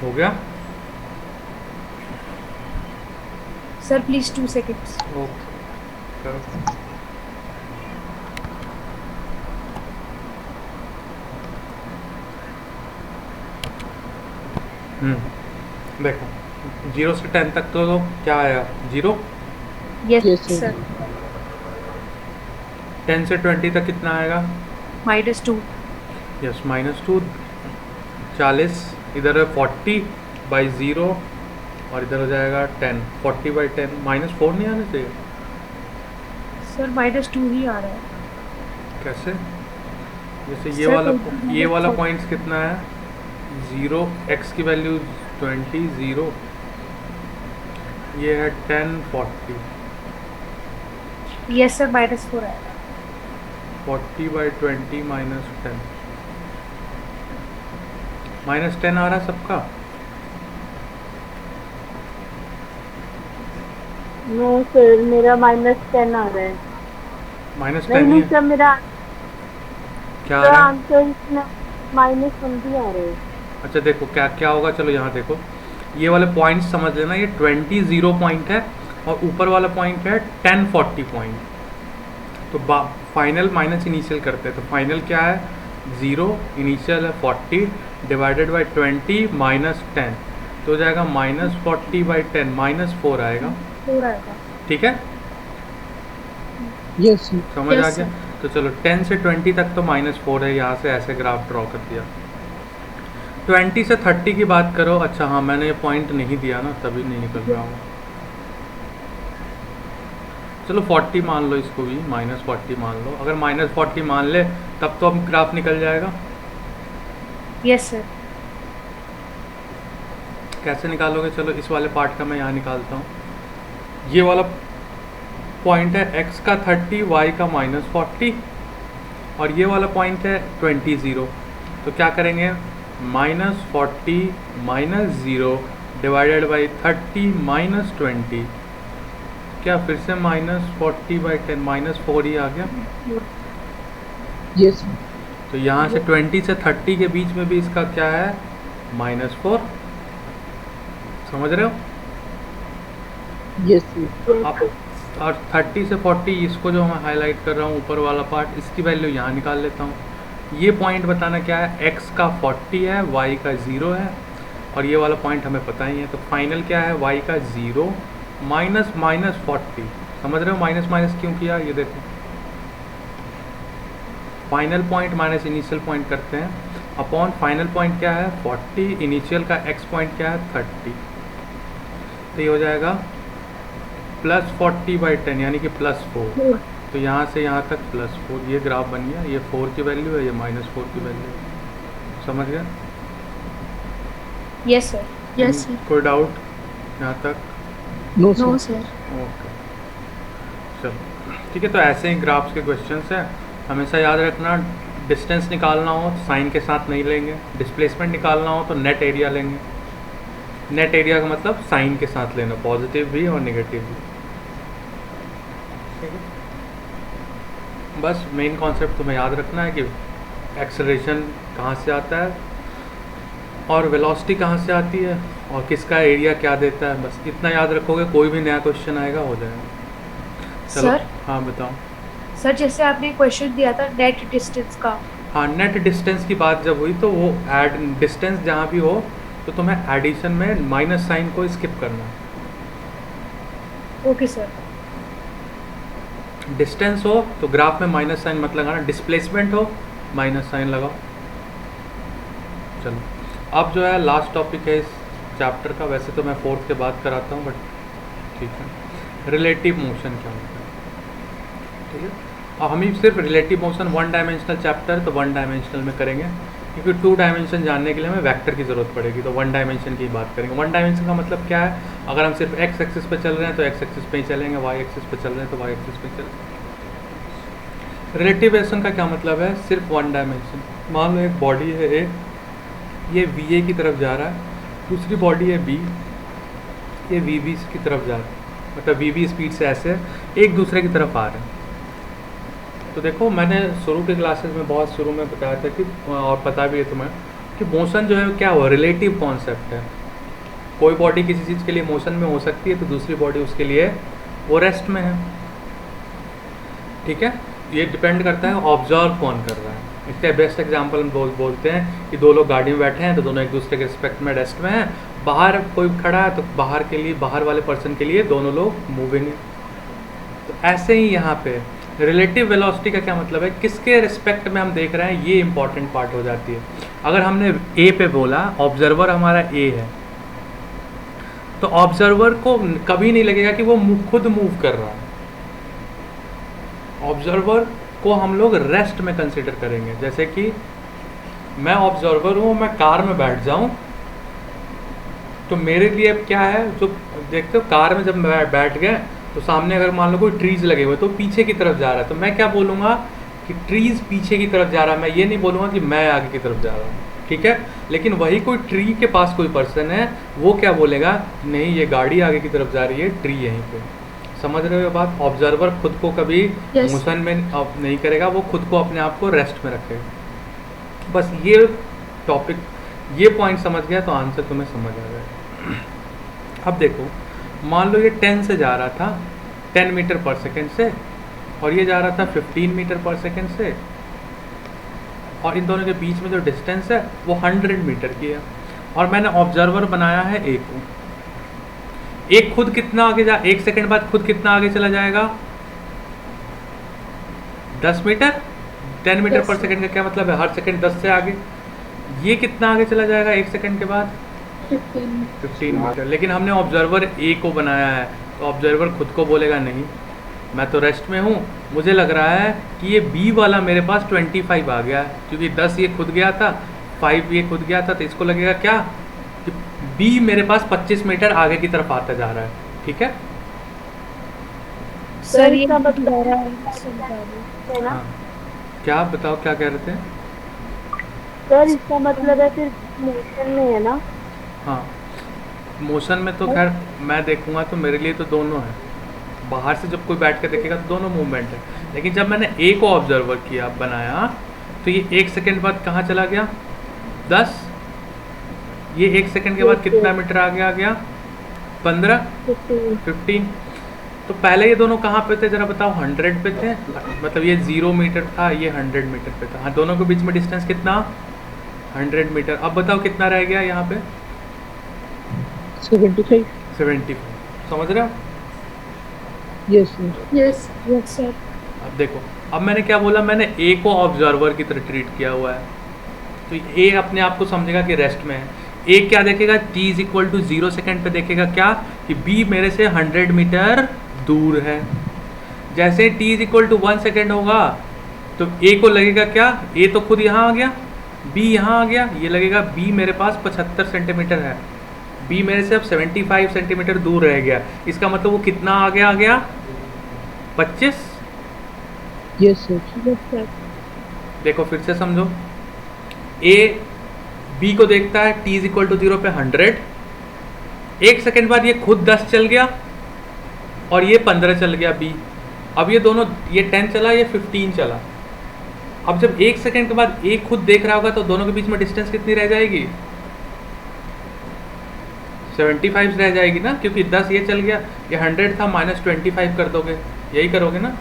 हो गया? Sir please 2 seconds. ओके करो। देखो 0 से 10 तक तो क्या आया 0। Yes Yes, sir. सर। 10 से 20 तक कितना आएगा? -2। यस -2। 40 इधर है 40/0 और इधर हो जाएगा 10। 40/10 -4 नहीं आना चाहिए? सर -2 ही आ रहा है। कैसे? जैसे Sir, ये वाला 40 पॉइंट्स कितना है 0, x की वैल्यू 20 0, ये है 10 40। यस सर -4 आएगा। 40/20 -10 -10 आ रहा है सबका? नो सर मेरा -10 आ रहा है। -10 नहीं ही नहीं है? सर मेरा क्या आ रहा है? आंसर इसमें -1 भी आ रहा है। अच्छा देखो क्या क्या होगा, चलो यहाँ देखो ये वाले पॉइंट्स समझ लेना, ये 20 0 पॉइंट है और ऊपर वाला पॉइंट है 10 40 पॉइंट। तो फाइनल माइनस इनिशियल करते हैं, तो फाइनल क्या है 0, इनिशियल है 40 डिवाइडेड बाई 20 -10, तो हो जाएगा -40/10 -4 आएगा। 4 आएगा। ठीक है, Yes, sir. समझ आ Yes, गया? तो चलो 10 से 20 तक तो -4 है, यहाँ से ऐसे ग्राफ ड्रॉ कर दिया। 20 से 30 की बात करो। अच्छा हाँ मैंने ये पॉइंट नहीं दिया ना, तभी नहीं निकल रहा हूँ। चलो 40 मान लो इसको भी, -40 मान लो। अगर -40 मान ले तब तो अब ग्राफ निकल जाएगा। Yes sir. कैसे निकालोगे? चलो इस वाले पार्ट का मैं यहाँ निकालता हूँ। ये वाला पॉइंट है x का 30, y का -40 और ये वाला पॉइंट है 20 0। तो क्या करेंगे -40 -0 डिवाइडेड बाई 30 -20, क्या फिर से -40/10 -4 ही आ गया? Yes, sir. तो यहाँ से 20 से 30 के बीच में भी इसका क्या है -4। समझ रहे हो Yes, sir. आप? और 30 से 40 इसको जो मैं हाईलाइट कर रहा हूँ ऊपर वाला पार्ट, इसकी वैल्यू यहाँ निकाल लेता हूँ। ये पॉइंट बताना क्या है, x का 40 है, y का 0 है और ये वाला पॉइंट हमें पता ही है। तो फाइनल क्या है y का 0 -40। समझ रहे हो माइनस माइनस क्यों किया? ये देखो final point minus initial point करते हैं अपॉन फाइनल पॉइंट क्या है 40, इनिशियल का x पॉइंट क्या है 30। तो ये हो जाएगा +40/10 यानी कि +4। तो यहाँ से यहाँ तक +4, ये ग्राफ बन गया। ये 4 की वैल्यू है, ये -4 की वैल्यू है। समझ गया? Yes sir. Yes sir. कोई डाउट यहाँ तक? No, sir. No sir. Okay चलो ठीक है। तो ऐसे ही ग्राफ्स के क्वेश्चंस हैं, हमेशा याद रखना। डिस्टेंस निकालना हो तो साइन के साथ नहीं लेंगे, डिस्प्लेसमेंट निकालना हो तो नेट एरिया लेंगे। नेट एरिया का मतलब साइन के साथ लेना, पॉजिटिव भी और नेगेटिव भी। ठीक है, बस मेन कॉन्सेप्ट तुम्हें याद रखना है कि एक्सेलरेशन कहाँ से आता है और वेलोसिटी कहाँ से आती है और किसका एरिया क्या देता है। बस इतना याद रखोगे, कोई भी नया क्वेश्चन आएगा हो जाएगा। चलो सर? हाँ बताओ। सर जैसे आपने क्वेश्चन दिया था नेट डिस्टेंस का। हाँ नेट डिस्टेंस की बात जब हुई तो वो ऐड डिस्टेंस जहाँ भी हो तो तुम्हें एडिशन में माइनस साइन को स्किप करना है। Okay sir. डिस्टेंस हो तो ग्राफ में माइनस साइन मत लगाना, डिस्प्लेसमेंट हो माइनस साइन लगाओ। चलो अब जो है लास्ट टॉपिक है इस चैप्टर का। वैसे तो मैं 4th के बाद कराता हूँ बट ठीक है। रिलेटिव मोशन क्या होता है? ठीक है, और हम ही सिर्फ रिलेटिव मोशन 1 डायमेंशनल चैप्टर तो 1 डायमेंशनल में करेंगे, क्योंकि 2 डायमेंशन जानने के लिए हमें वेक्टर की ज़रूरत पड़ेगी। तो 1 डायमेंशन की बात करेंगे। 1 डायमेंशन का मतलब क्या है, अगर हम सिर्फ x एक्सिस पे चल रहे हैं तो x एक्सिस पे ही चलेंगे, y एक्सिस पे चल रहे हैं तो y एक्सिस पे चलेंगे। रिलेटिव मोशन का क्या मतलब है, सिर्फ 1 डायमेंशन। मान लो एक बॉडी है A, ये VA की तरफ जा रहा है, दूसरी बॉडी है B, ये VB की तरफ जा रहा है, मतलब VB स्पीड से ऐसे एक दूसरे की तरफ आ रहे हैं। तो देखो मैंने शुरू के क्लासेस में बहुत शुरू में बताया था कि, और पता भी है तुम्हें, कि मोशन जो है क्या हुआ, रिलेटिव कॉन्सेप्ट है। कोई बॉडी किसी चीज़ के लिए मोशन में हो सकती है तो दूसरी बॉडी उसके लिए वो रेस्ट में है। ठीक है, ये डिपेंड करता है ऑब्जर्व कौन कर रहा है। इसका बेस्ट एग्जांपल हम बोलते हैं कि दो लोग गाड़ी में बैठे हैं तो दोनों एक दूसरे के रिस्पेक्ट में रेस्ट में हैं। बाहर कोई खड़ा है तो बाहर के लिए, बाहर वाले पर्सन के लिए दोनों लोग मूविंग है। तो ऐसे ही यहाँ पे रिलेटिव वेलोसिटी का क्या मतलब है, किसके रिस्पेक्ट में हम देख रहे हैं, ये इंपॉर्टेंट पार्ट हो जाती है। अगर हमने ए पे बोला, ऑब्जर्वर हमारा ए है, तो ऑब्जर्वर को कभी नहीं लगेगा कि वो खुद मूव कर रहा है। ऑब्जर्वर को हम लोग रेस्ट में कंसिडर करेंगे। जैसे कि मैं ऑब्जर्वर हूँ, मैं कार में बैठ जाऊँ तो मेरे लिए अब क्या है, जो देखते हो कार में जब बैठ गए तो सामने अगर मान लो कोई ट्रीज लगे हुए तो पीछे की तरफ जा रहा है, तो मैं क्या बोलूँगा कि ट्रीज पीछे की तरफ जा रहा है। मैं ये नहीं बोलूँगा कि मैं आगे की तरफ जा रहा हूँ। ठीक है, लेकिन वही कोई ट्री के पास कोई पर्सन है, वो क्या बोलेगा, नहीं ये गाड़ी आगे की तरफ जा रही है, ट्री यहीं पे। समझ रहे हो बात? ऑब्जर्वर खुद को कभी Yes. मोशन में नहीं करेगा, वो खुद को अपने आप को रेस्ट में रखेगा। बस ये टॉपिक, ये पॉइंट समझ गया तो आंसर तुम्हें समझ आ जाएगा। अब देखो, मान लो ये 10 से जा रहा था, 10 मीटर पर सेकेंड से, और ये जा रहा था 15 मीटर पर सेकेंड से, और इन दोनों के बीच में जो डिस्टेंस है वो 100 मीटर की है। और मैंने ऑब्जर्वर बनाया है ए को। एक खुद कितना आगे जा, 1 सेकेंड बाद खुद कितना आगे चला जाएगा, 10 मीटर। 10 मीटर पर सेकेंड का क्या मतलब है, हर सेकेंड 10 से आगे। ये कितना आगे चला जाएगा 1 सेकेंड के बाद, 15 मीटर। लेकिन हमने ऑब्जर्वर ए को बनाया है तो ऑब्जर्वर खुद को बोलेगा नहीं, मैं तो रेस्ट में हूँ, मुझे लग रहा है कि ये बी वाला मेरे पास 25 आ गया है, क्योंकि 10 ये खुद गया था, 5 ये खुद गया था, तो इसको लगेगा क्या कि बी मेरे पास 25 मीटर आगे की तरफ आता जा रहा है। ठीक है, सर ये इसका मतलब बता रहा है है ना हाँ, क्या बताओ क्या कह रहे थे? सर, इसका मतलब है फिर मोशन में है ना। हाँ, मोशन में तो खैर मैं देखूंगा तो मेरे लिए तो दोनों है। बाहर से जब कोई बैठ के देखेगा तो दोनों मूवमेंट है, लेकिन जब मैंने ए को ऑब्जर्वर किया, बनाया, तो ये 1 सेकेंड बाद कहाँ चला गया, 10। ये 1 सेकेंड के बाद कितना मीटर आगे आ गया, 15, 15। तो पहले ये दोनों कहाँ पे थे जरा बताओ, 100 पे थे, मतलब ये 0 मीटर था, ये 100 मीटर पे था। हाँ, दोनों के बीच में डिस्टेंस कितना, 100 मीटर। अब बताओ कितना रह गया यहाँ पे, 75। 75। समझ रहे हो? Yes sir. Yes yes sir. अब देखो, अब मैंने क्या बोला, मैंने ए को ऑब्जर्वर की तरह ट्रीट किया हुआ है, तो ए अपने आप को समझेगा कि रेस्ट में है। ए क्या देखेगा, t = 0 सेकेंड पे देखेगा क्या, कि बी मेरे से 100 मीटर दूर है। जैसे t = 1 सेकेंड होगा तो ए को लगेगा क्या, ए तो खुद यहाँ आ गया, बी यहाँ आ गया, ये लगेगा बी मेरे पास 75 सेंटीमीटर है, बी मेरे से अब 75 सेंटीमीटर दूर रह गया। इसका मतलब वो कितना आगे आ गया, 25। Yes sir. Yes sir. देखो फिर से समझो, ए बी को देखता है t = 0 पे 100, 1 सेकेंड बाद ये खुद 10 चल गया और ये 15 चल गया बी। अब ये दोनों, ये 10 चला, ये 15 चला। अब जब 1 सेकेंड के बाद ए खुद देख रहा होगा तो दोनों के बीच में डिस्टेंस कितनी रह जाएगी, 75 रह जाएगी ना, क्योंकि 10 ये चल गया, ये 100 था, -25 कर दोगे, यही करोगे ना।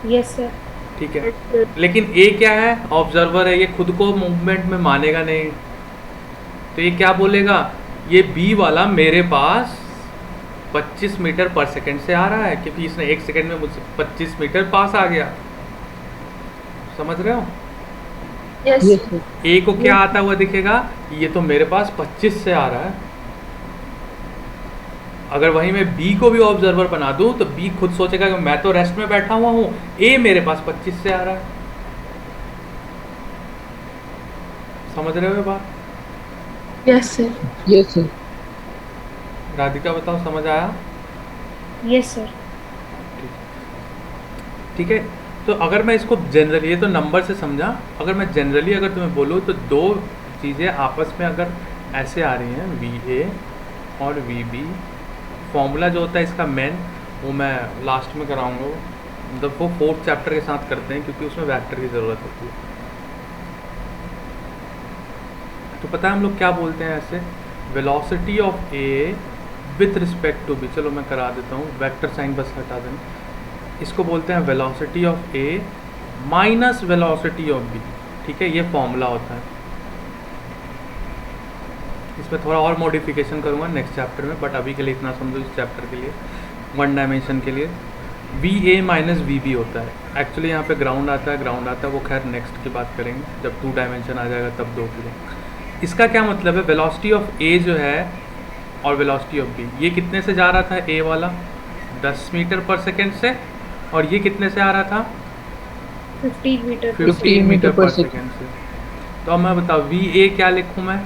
Yes sir. ठीक है, लेकिन ए क्या है, ऑब्जर्वर है, ये खुद को मूवमेंट में मानेगा नहीं, तो ये क्या बोलेगा, ये बी वाला मेरे पास 25 मीटर पर सेकेंड से आ रहा है, क्योंकि इसने 1 सेकेंड में मुझसे 25 मीटर पास आ गया। समझ रहे हो? Yes yes sir. ए को क्या आता हुआ दिखेगा, ये तो मेरे पास 25 से आ रहा है। अगर वहीं मैं बी को भी ऑब्जर्वर बना दूं तो बी खुद सोचेगा कि मैं तो रेस्ट में बैठा हुआ हूं, ए मेरे पास 25 से आ रहा है। समझ रहे हो ये बात? Yes sir. Yes sir. Radhika बताओ, समझ आया? Yes sir. ठीक है, तो अगर मैं इसको जनरली, ये तो नंबर से समझा, अगर मैं जनरली अगर तुम्हें बोलूँ तो दो चीज़ें आपस में अगर ऐसे आ रही हैं, VA और VB, फॉर्मूला जो होता है इसका मेन, वो मैं लास्ट में कराऊंगा, मतलब वो 4th चैप्टर के साथ करते हैं, क्योंकि उसमें वेक्टर की ज़रूरत होती है। तो पता है हम लोग क्या बोलते हैं ऐसे, velocity of A with respect to B. चलो मैं करा देता हूँ, वेक्टर साइन बस हटा देना। इसको बोलते हैं velocity of A minus velocity of B. ठीक है, ये फॉर्मूला होता है। इसमें थोड़ा और मॉडिफिकेशन करूँगा नेक्स्ट चैप्टर में, बट अभी के लिए इतना समझो इस चैप्टर के लिए, वन डायमेंशन के लिए v A minus v B होता है। एक्चुअली यहाँ पे ग्राउंड आता है, वो खैर नेक्स्ट की बात करेंगे, जब 2 डायमेंशन आ जाएगा तब 2 के लिए। इसका क्या मतलब है, वेलोसिटी ऑफ ए जो है और वेलोसिटी ऑफ बी, ये कितने से जा रहा था ए वाला 10 मीटर पर सेकेंड से, और ये कितने से आ रहा था 15 मीटर 15 मीटर पर सेकेंड से। तो अब मैं बताऊँ वी ए क्या लिखूँ मैं,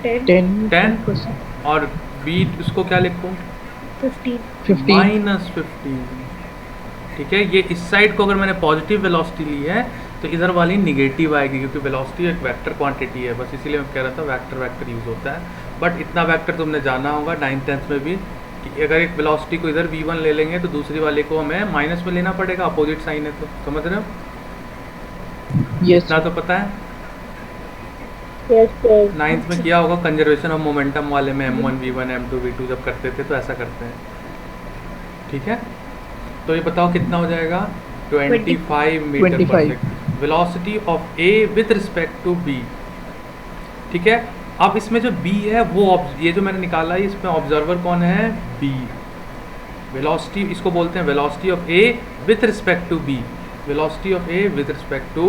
10 और बी उसको क्या लिखूँ 15 माइनस 15। ठीक है, ये इस साइड को अगर मैंने पॉजिटिव वेलोसिटी ली है तो इधर वाली निगेटिव आएगी, क्योंकि वेलोसिटी एक वेक्टर क्वांटिटी है, बस इसीलिए मैं कह रहा था वेक्टर यूज़ होता है। बट इतना वेक्टर तुमने जाना होगा 9th-10th में भी, कि अगर एक वेलोसिटी को इधर v1 ले लेंगे तो दूसरी वाले को हमें माइनस में लेना पड़ेगा, अपोजिट साइन है तो, समझ रहे हो? यस इतना तो पता है। यस सर 9th में किया होगा कंजर्वेशन ऑफ मोमेंटम वाले में, m1 v1 m2 v2 जब करते थे तो ऐसा करते हैं। ठीक है, तो ये बताओ कितना हो जाएगा 25 मीटर पर 25 second velocity of A with respect to B. ठीक है, अब इसमें जो b है वो ये जो मैंने निकाला है इसमें ऑब्जर्वर कौन है, b। वेलोसिटी इसको बोलते हैं velocity of a with respect to b, velocity of a with respect to.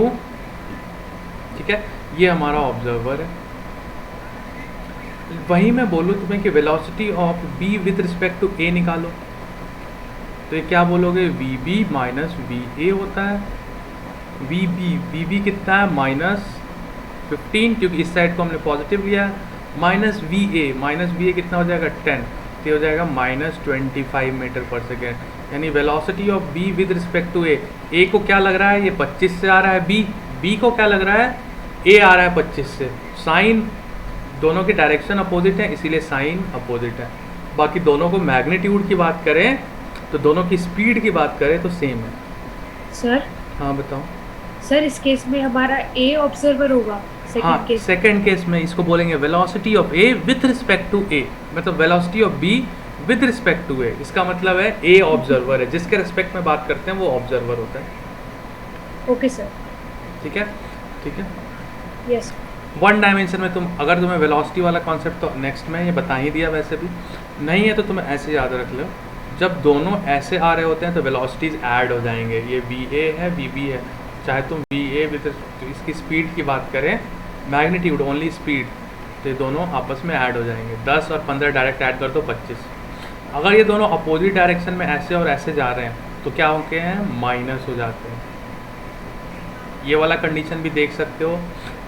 ठीक है, ये हमारा ऑब्जर्वर है। वहीं मैं बोलूँ तुम्हें कि velocity of b with respect to a निकालो, तो ये क्या बोलोगे, vb माइनस va होता है। vb कितना है -15, क्योंकि इस साइड को हमने पॉजिटिव लिया, माइनस va कितना हो जाएगा 10, तो ये हो जाएगा -25 मीटर पर सेकेंड। यानी velocity of b with respect to a को क्या लग रहा है, ये 25 से आ रहा है, b को क्या लग रहा है, a आ रहा है 25 से। साइन दोनों की डायरेक्शन अपोजिट है, इसीलिए साइन अपोजिट है। बाकी दोनों को मैग्नीट्यूड की बात करें तो दोनों की स्पीड की बात करें तो सेम है। सर हाँ बताओ। सर इस केस में हमारा ए ऑब्जर्वर होगा, हाँ, सेकंड केस सेकंड केस में इसको बोलेंगे velocity of A with respect to A, मतलब velocity of B with respect to A. इसका मतलब है ए ऑब्जर्वर है, जिसके रिस्पेक्ट में बात करते हैं वो ऑब्जर्वर होता है। ओके सर, ठीक है, ठीक है। यस वन डायमेंशन में अगर तुम्हें वेलोसिटी वाला कॉन्सेप्ट तो नेक्स्ट में ये बता ही दिया, वैसे भी नहीं है तो तुम्हें ऐसे याद रख लो, जब दोनों ऐसे आ रहे होते हैं तो वेलोसिटीज ऐड हो जाएंगे। ये va है vb है, चाहे तुम va विद इसकी स्पीड की बात करें, मैग्नीट्यूड ओनली स्पीड, तो ये दोनों आपस में ऐड हो जाएंगे। 10 और 15 डायरेक्ट ऐड कर दो 25। अगर ये दोनों अपोजिट डायरेक्शन में ऐसे और ऐसे जा रहे हैं तो क्या होते हैं, माइनस हो जाते हैं। ये वाला कंडीशन भी देख सकते हो,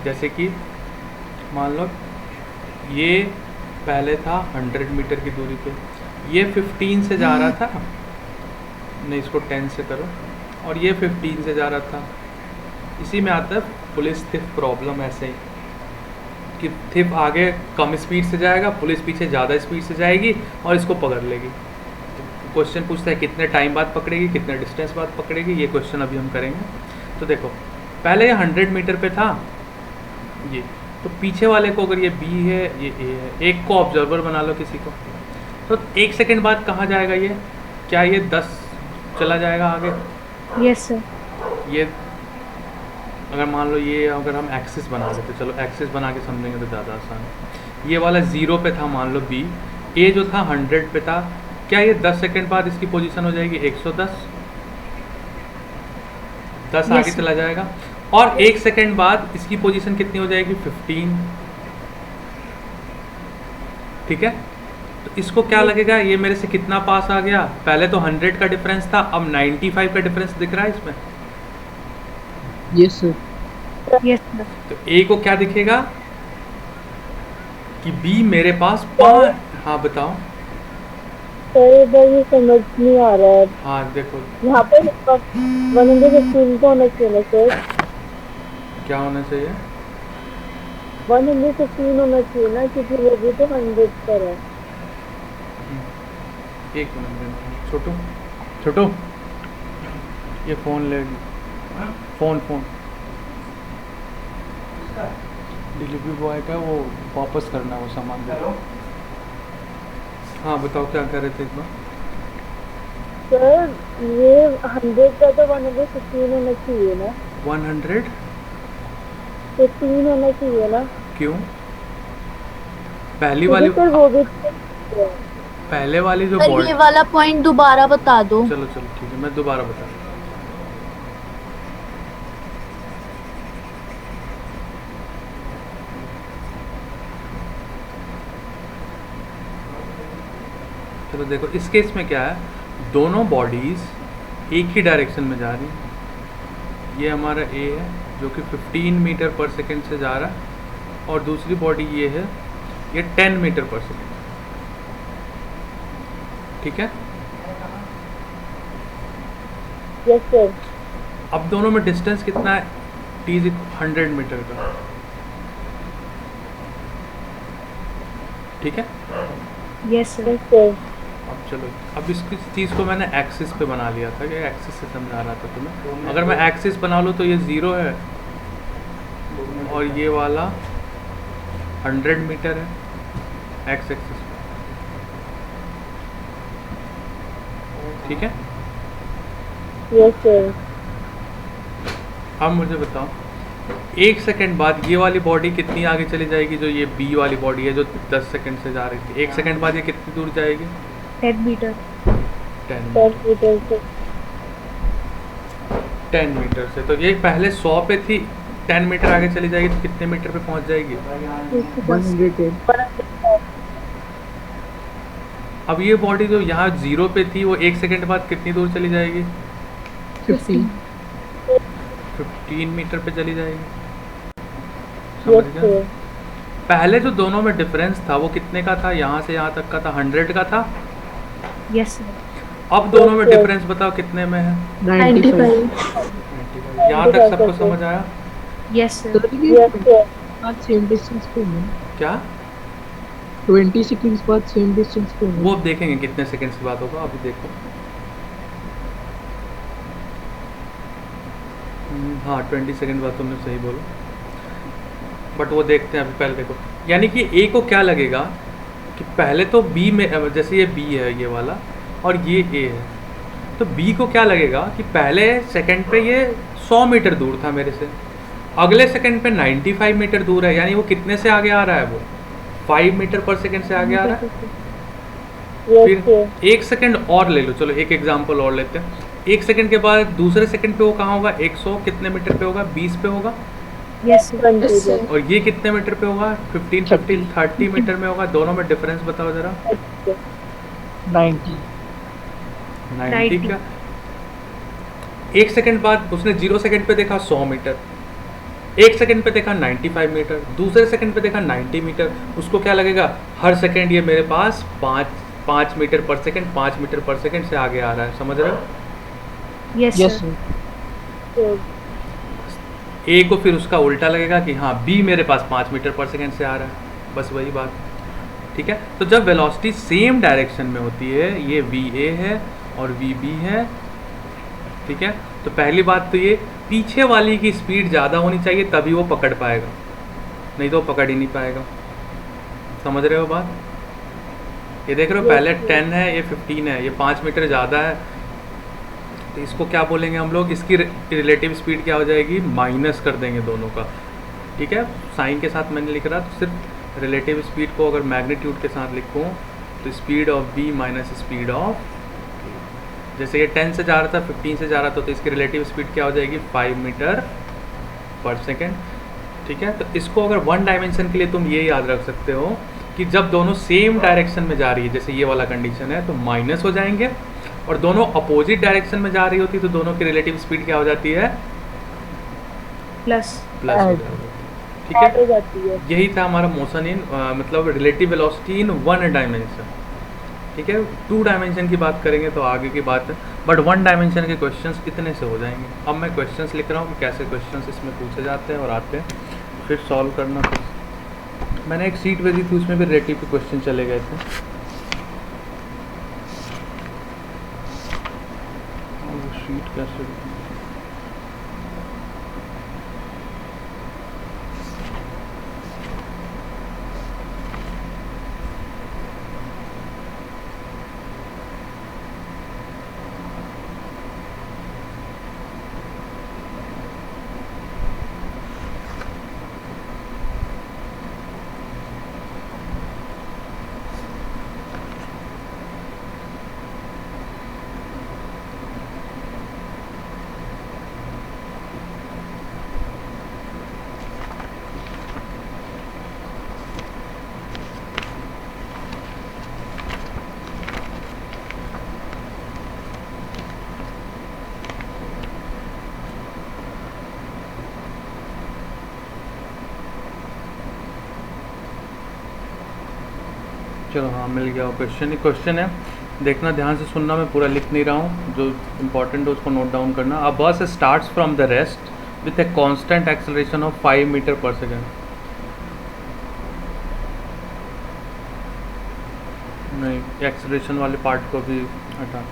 जैसे कि मान लो ये पहले था 100 मीटर की दूरी पे, ये 15 से जा रहा था, नहीं इसको 10 से करो, और ये 15 से जा रहा था। इसी में आता है पुलिस थिफ प्रॉब्लम, ऐसे ही कि थिफ आगे कम स्पीड से जाएगा, पुलिस पीछे ज़्यादा स्पीड से जाएगी और इसको पकड़ लेगी। क्वेश्चन पूछता है कितने टाइम बाद पकड़ेगी, कितने डिस्टेंस बाद पकड़ेगी, ये क्वेश्चन अभी हम करेंगे। तो देखो पहले ये 100 मीटर पे था ये, तो पीछे वाले को अगर ये B है ये A है, एक को ऑब्जर्वर बना लो किसी को, तो 1 सेकंड बाद कहाँ जाएगा ये, क्या ये 10 चला जाएगा आगे? Yes sir. ये अगर मान लो ये अगर हम एक्सिस बना लेते, चलो एक्सिस बना के समझेंगे तो ज़्यादा आसान है। ये वाला 0 पे था मान लो B, A जो था 100 पे था, क्या ये 10 सेकंड बाद इसकी पोजीशन हो जाएगी 110, 10 आगे Yes. चला जाएगा, और 1 सेकंड बाद इसकी पोजीशन कितनी हो जाएगी 15। ठीक है, तो इसको क्या लगेगा, ये मेरे से कितना पास आ गया, पहले तो 100 का डिफरेंस था, अब 95 का डिफरेंस दिख रहा है इसमें। Yes sir yes sir. तो A को क्या दिखेगा कि B मेरे पास 5। हाँ बताओ। सर इधर ये समझ नहीं आ रहा है, हाँ देखो यहाँ पे 115 तो होना चाहिए ना सर, क्या होना चाहिए, 115 होना चाहिए ना, क्योंकि वो भी तो 100 पर है। एक मिनट छोटू, छोटू ये फ़ोन ले, फ़ोन डिलीवरी बॉय का वो वापस करना है वो सामान दे। हाँ बताओ क्या कह रहे थे एक बार। सर ये 100 का तो 115 होना चाहिए ना, 115 होना चाहिए ना। क्यों? पहली क्योंकि वाली सर वो भी पहले वाली जो सर बॉडी, ये वाला पॉइंट दोबारा बता दो। चलो चलो ठीक है मैं दोबारा बता रहा हूँ। चलो देखो इस केस में क्या है, दोनों बॉडीज एक ही डायरेक्शन में जा रही हैं। ये हमारा ए है जो कि 15 मीटर पर सेकंड से जा रहा है और दूसरी बॉडी ये है, ये 10 मीटर पर सेकंड। ठीक है, यस सर। अब दोनों में डिस्टेंस कितना है, टी 100 मीटर का। ठीक है, यस सर। Yes sir. अब चलो अब इसकी चीज़ को मैंने एक्सिस पे बना लिया था कि एक्सिस से समझा रहा था तुम्हें। अगर मैं एक्सिस बना लूँ तो ये 0 है और ये वाला 100 मीटर है एक्स एक्सिस पे। ठीक है, यस सर। अब मुझे बताओ 1 सेकंड बाद ये वाली बॉडी कितनी आगे चली जाएगी, जो ये बी वाली बॉडी है जो 10 सेकंड से जा रही थी। 1 सेकंड बाद ये कितनी दूर जाएगी? 10 मीटर। 10 मीटर से 10 मीटर से। तो ये पहले 100 पे थी, 10 मीटर आगे चली जाएगी तो कितने मीटर पे पहुंच जाएगी? 110। अब ये बॉडी जो यहाँ 0 पे थी वो 1 सेकंड बाद कितनी दूर चली जाएगी? 15। 15 मीटर पे चली जाएगी। समझ यस गए? सर। पहले जो दोनों में डिफरेंस था वो कितने का था? यहाँ से यहाँ तक का था 100 का था। Yes sir. अब दोनों में डिफरेंस बताओ कितने में है? 95। 95। यहाँ तक सबको समझ आया? Yes sir. Yes sir. आज सेम डिस्टेंस पे है। क्या 20 सेकंड्स बाद सेम डिस्टेंस पे है। वो अब देखेंगे कितने सेकंड्स की बात होगा, अभी देखो। हाँ 20 सेकंड बाद तुमने सही बोला, बट वो देखते हैं अभी। पहले देखो यानी कि ए को क्या लगेगा कि पहले तो बी में, जैसे ये बी है ये वाला और ये ए है, तो बी को क्या लगेगा कि पहले सेकंड पे ये 100 मीटर दूर था मेरे से, अगले सेकंड पे 95 मीटर दूर है। यानी वो कितने से आगे आ रहा है? वो 5 मीटर पर सेकंड से आगे आ रहा है। यस फिर सर। 1 सेकंड और ले लो, चलो एक एग्जांपल और लेते हैं। 1 सेकंड के बाद दूसरे सेकंड पे वो कहाँ होगा? 100 कितने मीटर पे होगा? 20 पे होगा। Yes sir. 20 और ये कितने मीटर पे होगा? 30 मीटर में होगा। दोनों में डिफरेंस बताओ जरा। 90। 90 का। 1 सेकंड बाद उसने 0 सेकंड पे देखा 100 मीटर, 1 सेकंड पे देखा 95 मीटर, दूसरे सेकंड पे देखा 90 मीटर। उसको क्या लगेगा? हर सेकंड ये मेरे पास 5 मीटर पर सेकंड, 5 मीटर पर सेकंड से आगे आ रहा है। समझ रहे हो? Yes yes sir. सर। ए को फिर उसका उल्टा लगेगा कि हाँ बी मेरे पास 5 मीटर पर सेकंड से आ रहा है। बस वही बात। ठीक है, तो जब वेलोसिटी सेम डायरेक्शन में होती है, ये वी ए है और वी बी है, ठीक है, तो पहली बात तो ये पीछे वाली की स्पीड ज़्यादा होनी चाहिए तभी वो पकड़ पाएगा, नहीं तो वो पकड़ ही नहीं पाएगा। समझ रहे हो बात? ये देख रहे हो पहले 10 है, ये 15 है, ये 5 मीटर ज़्यादा है, तो इसको क्या बोलेंगे हम लोग? इसकी रिलेटिव स्पीड क्या हो जाएगी? माइनस कर देंगे दोनों का। ठीक है, साइन के साथ मैंने लिख रहा, तो सिर्फ रिलेटिव स्पीड को अगर मैग्नीट्यूड के साथ लिखूँ तो speed of B minus speed of, जैसे ये 10 से जा रहा था 15 से जा रहा था, तो इसकी रिलेटिव स्पीड क्या हो जाएगी? 5 मीटर पर सेकेंड। ठीक है, तो इसको अगर 1 डायमेंशन के लिए तुम ये याद रख सकते हो कि जब दोनों सेम डायरेक्शन में जा रही है, जैसे ये वाला कंडीशन है, तो माइनस हो जाएंगे, और दोनों अपोजिट डायरेक्शन में जा रही होती तो दोनों की रिलेटिव स्पीड क्या हो जाती है? प्लस। प्लस हो Add. जाएगी। ठीक है, हो जाती है। यही था हमारा मोशन इन मतलब रिलेटिव वेलोसिटी इन 1 डायमेंशन। ठीक है, 2 डायमेंशन की बात करेंगे तो आगे की बात है, बट 1 डायमेंशन के क्वेश्चंस इतने से हो जाएंगे। अब मैं क्वेश्चंस लिख रहा हूँ कि कैसे क्वेश्चंस इसमें पूछे जाते हैं और आते हैं, फिर सॉल्व करना। फिर मैंने एक शीट भेजी थी, उसमें भी रिलेटिव के क्वेश्चन चले गए थे। वो शीट कैसे चलो हाँ मिल गया वो क्वेश्चन। ही क्वेश्चन है, देखना ध्यान से सुनना, मैं पूरा लिख नहीं रहा हूँ, जो इम्पोर्टेंट है उसको नोट डाउन करना। Uh bus starts from the rest with a constant acceleration of 5 metre पर सेकेंड। नहीं, एक्सेलरेशन वाले पार्ट को भी हटा।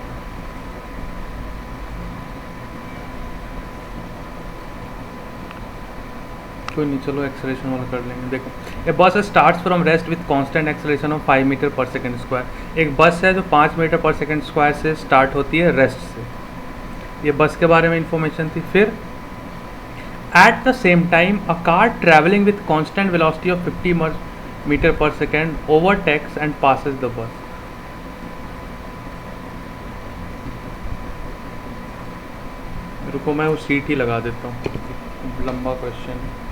कोई नहीं, चलो एक्सेलरेशन वाला कर लेंगे। देखो, a bus starts from rest with constant acceleration of 5 metre पर सेकेंड स्क्वायर। एक बस है जो 5 मीटर पर सेकेंड स्क्वायर से स्टार्ट होती है रेस्ट से। ये बस के बारे में इंफॉर्मेशन थी। फिर at the same time a car travelling with constant velocity of 50 metre पर second overtakes and passes the bus. रुको मैं वो सीट ही लगा देता हूँ, लंबा क्वेश्चन है।